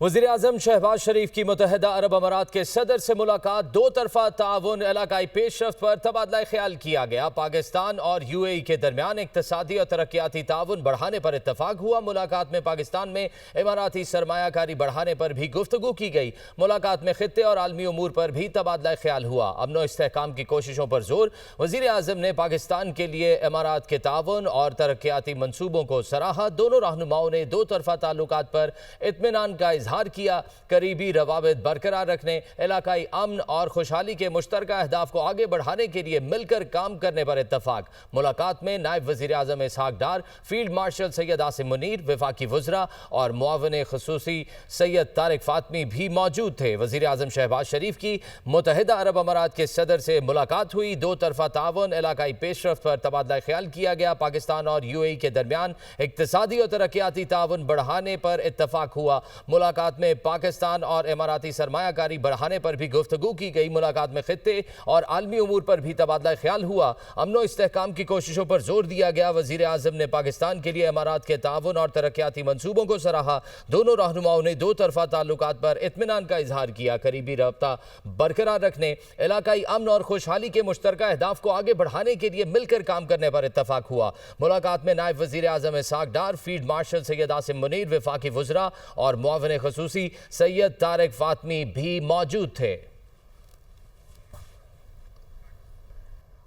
वज़ीर-ए-आज़म शहबाज शरीफ की मुत्तहिदा अरब अमारात के सदर से मुलाकात। दो तरफा ताउन, इलाकाई पेशरफ्त पर तबादला ख्याल किया गया। पाकिस्तान और UAE के दरमियान इक़्तिसादी और तरक्याती ताउन बढ़ाने पर इत्तफाक हुआ। मुलाकात में पाकिस्तान में इमाराती सरमायाकारी बढ़ाने पर भी गुफ्तगू की गई। मुलाकात में खित्ते और आलमी उमूर पर भी तबादला ख्याल हुआ। अमन व इस्तेहकाम की कोशिशों पर जोर। वज़ीर-ए-आज़म ने पाकिस्तान के लिए इमारात के ताउन और तरक्याती मंसूबों को सराहा। दोनों रहनुमाओं ने दो तरफा ताल्लुकात पर इत्मीनान का इजहार किया। करीबी रवाबित बरकरार रखने, इलाकाई अमन और खुशहाली के मुश्तरका अहदाफ को आगे बढ़ाने के लिए मिलकर काम करने पर इत्तफाक। मुलाकात में नायब वज़ीर-ए-आज़म इसहाक डार, फील्ड मार्शल सैयद आसिम मुनीर, वफाकी वज़रा और मुआविन खुसूसी सैयद तारिक फातमी भी मौजूद थे। वज़ीर-ए-आज़म शहबाज शरीफ की मुत्तहिदा अरब अमारात के सदर से मुलाकात हुई। दो तरफा ताउन, इलाकाई पेशरफ्त पर तबादला ख्याल किया गया। पाकिस्तान और UAE के दरमियान इक़्तिसादी और तरक्याती ताउन बढ़ाने पर इत्तफाक हुआ। मुलाकात में पाकिस्तान और इमाराती सरमायाकारी बढ़ाने पर भी गुफ्तगू की गई। मुलाकात में खित्ते और आलमी उमूर पर भी तबादला ख्याल हुआ। अमन व इस्तेहकाम की कोशिशों पर जोर दिया गया। वज़ीर-ए-आज़म ने पाकिस्तान के लिए इमारात के ताउन और तरक्याती मंसूबों को सराहा। दोनों रहनुमाओं ने दो तरफा ताल्लुकात पर इत्मीनान का इजहार किया। करीबी रब्ता बरकरार रखने, इलाकाई अमन और खुशहाली के मुश्तरका अहदाफ को आगे बढ़ाने के लिए मिलकर काम करने पर इत्तफाक हुआ। मुलाकात में नायब वज़ीर-ए-आज़म इसहाक डार, फील्ड मार्शल सैयद आसिम मुनीर, वफाकी वज़रा और मुआविन खुसूसी सैयद तारिक फातमी भी मौजूद थे।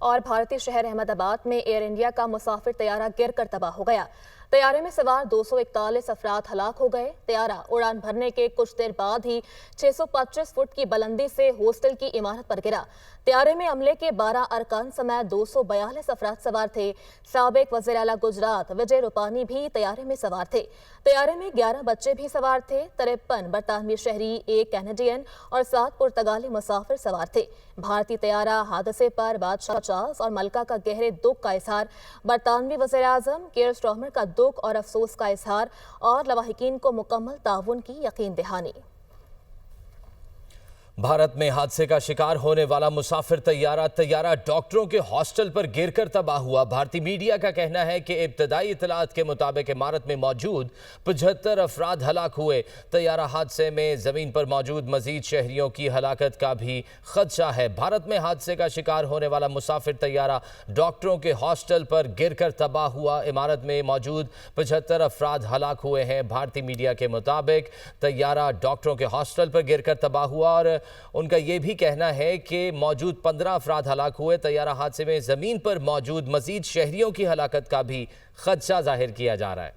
और भारतीय शहर अहमदाबाद में एयर इंडिया का मुसाफिर तैयारा गिरकर तबाह हो गया। तैयारे में सवार 241 अफराद हलाक हो गए। तैयारा उड़ान भरने के कुछ देर बाद ही 625 फुट की बुलंदी से हॉस्टल की इमारत पर गिरा। तैयारे में अमले के 12 अरकान समेत 242 अफराद सवार थे। साबिक वज़ीर आला गुजरात विजय रूपानी भी तैयारे में सवार थे। तैयारे में 11 बच्चे भी सवार थे। 53 बरतानवी शहरी, 1 कैनेडियन और 7 पुर्तगाली मुसाफिर सवार थे। भारतीय तैयारा हादसे पर बादशाह चार्ल्स और मलका का गहरे दुख का इजहार, बरतानवी वज़ीर-ए-आज़म कीर स्टारमर का दुख और अफसोस का इजहार और लवाहिकीन को मुकम्मल ताउन की यकीन दहानी। भारत में हादसे का शिकार होने वाला मुसाफिर तैयारा डॉक्टरों के हॉस्टल पर गिरकर तबाह हुआ। भारतीय मीडिया का कहना है कि इब्तदाई इतलात के मुताबिक इमारत में मौजूद 75 अफराद हलाक हुए। तैयारा हादसे में जमीन पर मौजूद मजीद शहरियों की हलाकत का भी खदशा है। भारत में हादसे का शिकार होने वाला मुसाफिर तैयारा डॉक्टरों के हॉस्टल पर गिरकर तबाह हुआ। इमारत में मौजूद 75 अफराद हलाक हुए हैं। भारतीय मीडिया के मुताबिक तैयारा डॉक्टरों के हॉस्टल पर गिरकर तबाह हुआ और उनका यह भी कहना है कि मौजूद 15 अफराद हलाक हुए। तैयारा हादसे में जमीन पर मौजूद मजीद शहरियों की हलाकत का भी खदशा जाहिर किया जा रहा है।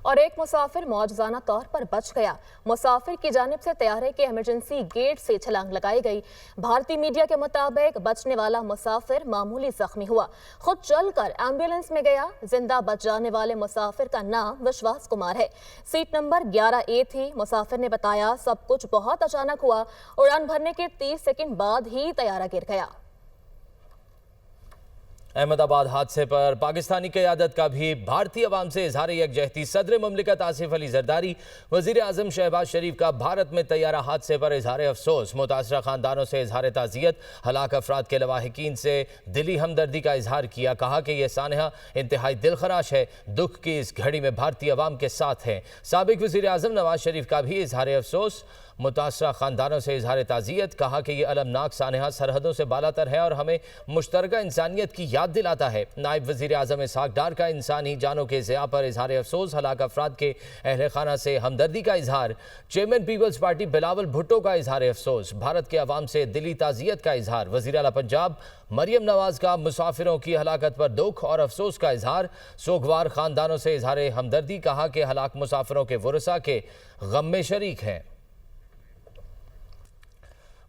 और एक मुसाफिर मौजूदाना तौर पर बच गया। मुसाफिर की जानिब से तैयारे के इमरजेंसी गेट से छलांग लगाई गई। भारतीय मीडिया के मुताबिक बचने वाला मुसाफिर मामूली जख्मी हुआ, खुद चलकर एम्बुलेंस में गया। जिंदा बच जाने वाले मुसाफिर का नाम विश्वास कुमार है। सीट नंबर 11A थी। मुसाफिर ने बताया, सब कुछ बहुत अचानक हुआ। उड़ान भरने के 30 सेकंड बाद ही तैयारा गिर गया। अहमदाबाद हादसे पर पाकिस्तानी क़यादत का भी भारतीय अवाम से इजहार यकजहती। सदर ममलिकत आसिफ अली जरदारी, वज़ीर-ए-आज़म शहबाज शरीफ का भारत में तैयारा हादसे पर इजहार अफसोस। मुतासरा ख़ानदानों से इजहार ताज़ियत, हलाक अफराद के लवाहिकीन से दिली हमदर्दी का इजहार किया। कहा कि यह सानहा इंतहाई दिलखराश है। दुख की इस घड़ी में भारतीय अवाम के साथ है। साबिक वज़ीर-ए-आज़म नवाज शरीफ का भी इजहार अफसोस, मुतासरा ख़ानदानों से इजहार ताज़ियत। कहा कि यह अलमनाक सानहा सरहदों से बालातर है और हमें मुश्तरका इंसानियत की याद दिलाता है। नायब वज़ीर-ए-आज़म इसहाक डार का इंसानी जानों के ज़िया पर इजहार अफसोस, हलाक अफराद के अहले खाना से हमदर्दी का इजहार। Chairman Peoples Party Bilawal Bhutto का इजहार अफसोस, भारत के अवाम से दिली ताज़ियत का इजहार। वज़ीर आला पंजाब मरियम नवाज का मुसाफिरों की हलाकत पर दुख और अफसोस का इजहार। सोगवार ख़ानदानों से इजहार हमदर्दी। कहा कि हलाक मुसाफिरों के वरसा के गम में शरीक हैं।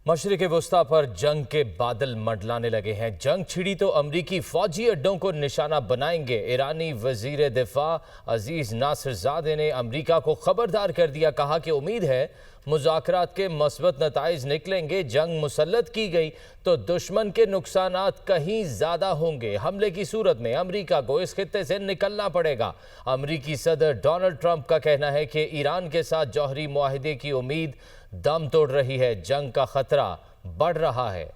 मशरिक़ वस्ता पर जंग के बादल मंडलाने लगे हैं। जंग छिड़ी तो अमरीकी फौजी अड्डों को निशाना बनाएंगे। ईरानी वजीर दिफा अजीज नासिरजादे ने अमरीका को खबरदार कर दिया। कहा कि उम्मीद है मुज़ाकरात के मस्बत नताइज निकलेंगे। जंग मुसल्लत की गई तो दुश्मन के नुकसानात कहीं ज़्यादा होंगे। हमले की सूरत में अमरीका को इस खित्ते से निकलना पड़ेगा। अमरीकी सदर डोनाल्ड ट्रंप का कहना है कि ईरान के साथ जौहरी मुआहिदे की उम्मीद दम तोड़ रही है। जंग का खतरा बढ़ रहा है।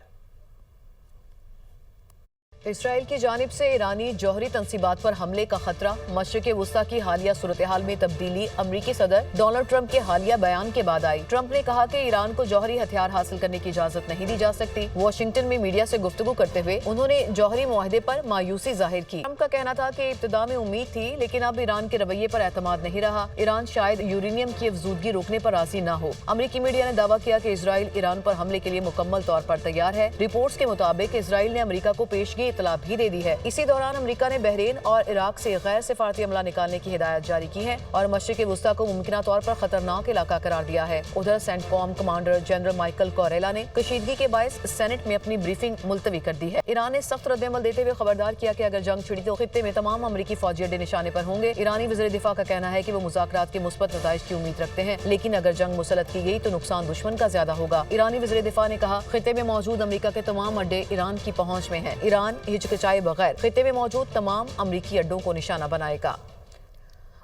اسرائیل کی جانب سے ایرانی جوہری تنصیبات پر حملے کا خطرہ، مشرق وسطی کی حالیہ صورتحال میں تبدیلی امریکی صدر ڈونلڈ ٹرمپ کے حالیہ بیان کے بعد آئی۔ ٹرمپ نے کہا کہ ایران کو جوہری ہتھیار حاصل کرنے کی اجازت نہیں دی جا سکتی۔ واشنگٹن میں میڈیا سے گفتگو کرتے ہوئے انہوں نے جوہری معاہدے پر مایوسی ظاہر کی۔ ٹرمپ کا کہنا تھا کہ ابتدا میں امید تھی لیکن اب ایران کے رویے پر اعتماد نہیں رہا۔ ایران شاید یورینیم کی افزودگی روکنے پر راضی نہ ہو۔ امریکی میڈیا نے دعویٰ کیا کہ اسرائیل ایران پر حملے کے لیے مکمل طور پر تیار ہے۔ رپورٹس کے مطابق اسرائیل نے امریکہ کو پیشگی اطلاع بھی دے دی ہے۔ اسی دوران امریکہ نے بحرین اور عراق سے غیر سفارتی عملہ نکالنے کی ہدایت جاری کی ہے اور مشرق وسطی کو ممکنہ طور پر خطرناک علاقہ قرار دیا ہے۔ ادھر سینٹ کام کمانڈر جنرل مائیکل کوریلا نے کشیدگی کے باعث سینٹ میں اپنی بریفنگ ملتوی کر دی ہے۔ ایران نے سخت رد عمل دیتے ہوئے خبردار کیا کہ اگر جنگ چھڑی تو خطے میں تمام امریکی فوجی اڈے نشانے پر ہوں گے۔ ایرانی وزیر دفاع کا کہنا ہے کہ وہ مذاکرات کے مثبت نتائج کی امید رکھتے ہیں، لیکن اگر جنگ مسلط کی گئی تو نقصان دشمن کا زیادہ ہوگا۔ ایرانی وزیر دفاع نے کہا، خطے میں موجود امریکہ کے تمام اڈے ایران کی پہنچ میں ہیں۔ ایران ہچکچائے بغیر خطے میں موجود تمام امریکی اڈوں کو نشانہ بنائے گا۔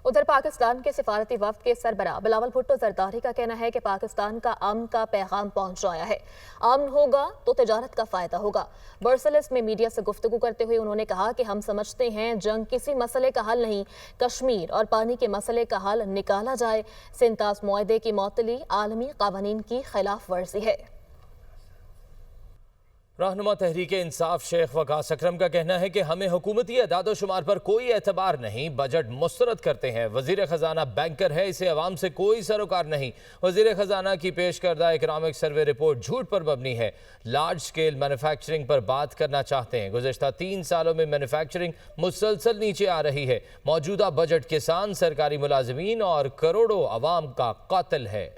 ادھر پاکستان کے سفارتی وفد کے سربراہ بلاول بھٹو زرداری کا کہنا ہے کہ پاکستان کا امن کا پیغام پہنچ آیا ہے۔ امن ہوگا تو تجارت کا فائدہ ہوگا۔ برسلز میں میڈیا سے گفتگو کرتے ہوئے انہوں نے کہا کہ ہم سمجھتے ہیں جنگ کسی مسئلے کا حل نہیں، کشمیر اور پانی کے مسئلے کا حل نکالا جائے۔ سنتاس معاہدے کی معطلی عالمی قوانین کی خلاف ورزی ہے۔ رہنما تحریک انصاف شیخ وقاص اکرم کا کہنا ہے کہ ہمیں حکومتی اعداد و شمار پر کوئی اعتبار نہیں، بجٹ مسترد کرتے ہیں۔ وزیر خزانہ بینکر ہے، اسے عوام سے کوئی سروکار نہیں۔ وزیر خزانہ کی پیش کردہ اکنامک سروے رپورٹ جھوٹ پر مبنی ہے۔ لارج سکیل مینوفیکچرنگ پر بات کرنا چاہتے ہیں۔ گزشتہ 3 سالوں میں مینوفیکچرنگ مسلسل نیچے آ رہی ہے۔ موجودہ بجٹ کسان، سرکاری ملازمین اور کروڑوں عوام کا قاتل ہے۔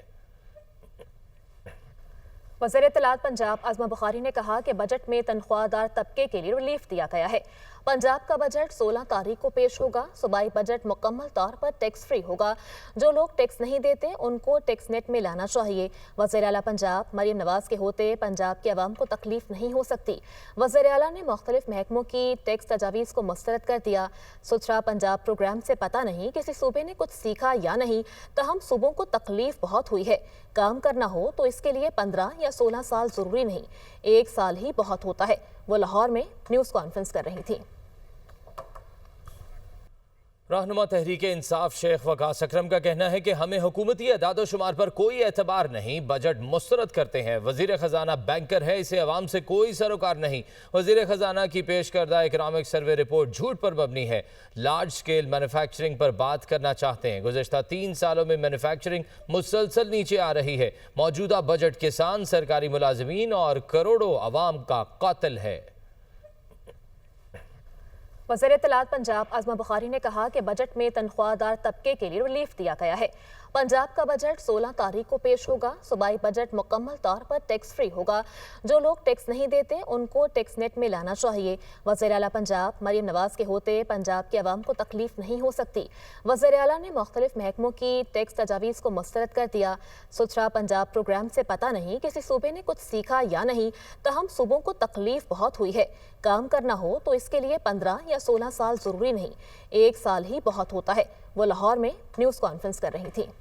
وزیر اطلاعات پنجاب عظمہ بخاری نے کہا کہ بجٹ میں تنخواہ دار طبقے کے لیے ریلیف دیا گیا ہے۔ پنجاب کا بجٹ 16 تاریخ کو پیش ہوگا۔ صوبائی بجٹ مکمل طور پر ٹیکس فری ہوگا۔ جو لوگ ٹیکس نہیں دیتے ان کو ٹیکس نیٹ میں لانا چاہیے۔ وزیر اعلیٰ پنجاب مریم نواز کے ہوتے پنجاب کے عوام کو تکلیف نہیں ہو سکتی۔ وزیر اعلیٰ نے مختلف محکموں کی ٹیکس تجاویز کو مسترد کر دیا۔ ستھرا پنجاب پروگرام سے پتہ نہیں کسی صوبے نے کچھ سیکھا یا نہیں، تاہم صوبوں کو تکلیف بہت ہوئی ہے۔ کام کرنا ہو تو اس کے لیے 15 یا 16 سال ضروری نہیں، 1 سال ہی بہت ہوتا ہے۔ وہ لاہور میں نیوز کانفرنس کر رہی تھیں۔ رہنما تحریک انصاف شیخ وقاص اکرم کا کہنا ہے کہ ہمیں حکومتی اعداد و شمار پر کوئی اعتبار نہیں، بجٹ مسترد کرتے ہیں۔ وزیر خزانہ بینکر ہے، اسے عوام سے کوئی سروکار نہیں۔ وزیر خزانہ کی پیش کردہ اکنامک سروے رپورٹ جھوٹ پر مبنی ہے۔ لارج سکیل مینوفیکچرنگ پر بات کرنا چاہتے ہیں۔ گزشتہ 3 سالوں میں مینوفیکچرنگ مسلسل نیچے آ رہی ہے۔ موجودہ بجٹ کسان، سرکاری ملازمین اور کروڑوں عوام کا قاتل ہے۔ وزیر اطلاعات پنجاب عظمہ بخاری نے کہا کہ بجٹ میں تنخواہ دار طبقے کے لیے ریلیف دیا گیا ہے۔ پنجاب کا بجٹ 16 تاریخ کو پیش ہوگا۔ صوبائی بجٹ مکمل طور پر ٹیکس فری ہوگا۔ جو لوگ ٹیکس نہیں دیتے ان کو ٹیکس نیٹ میں لانا چاہیے۔ وزیر اعلیٰ پنجاب مریم نواز کے ہوتے پنجاب کے عوام کو تکلیف نہیں ہو سکتی۔ وزیر اعلیٰ نے مختلف محکموں کی ٹیکس تجاویز کو مسترد کر دیا۔ ستھرا پنجاب پروگرام سے پتہ نہیں کسی صوبے نے کچھ سیکھا یا نہیں، تاہم صوبوں کو تکلیف بہت ہوئی ہے۔ کام کرنا ہو تو اس کے لیے 15 یا 16 سال ضروری نہیں، 1 سال ہی بہت ہوتا ہے۔ وہ لاہور میں نیوز کانفرنس کر رہی تھیں۔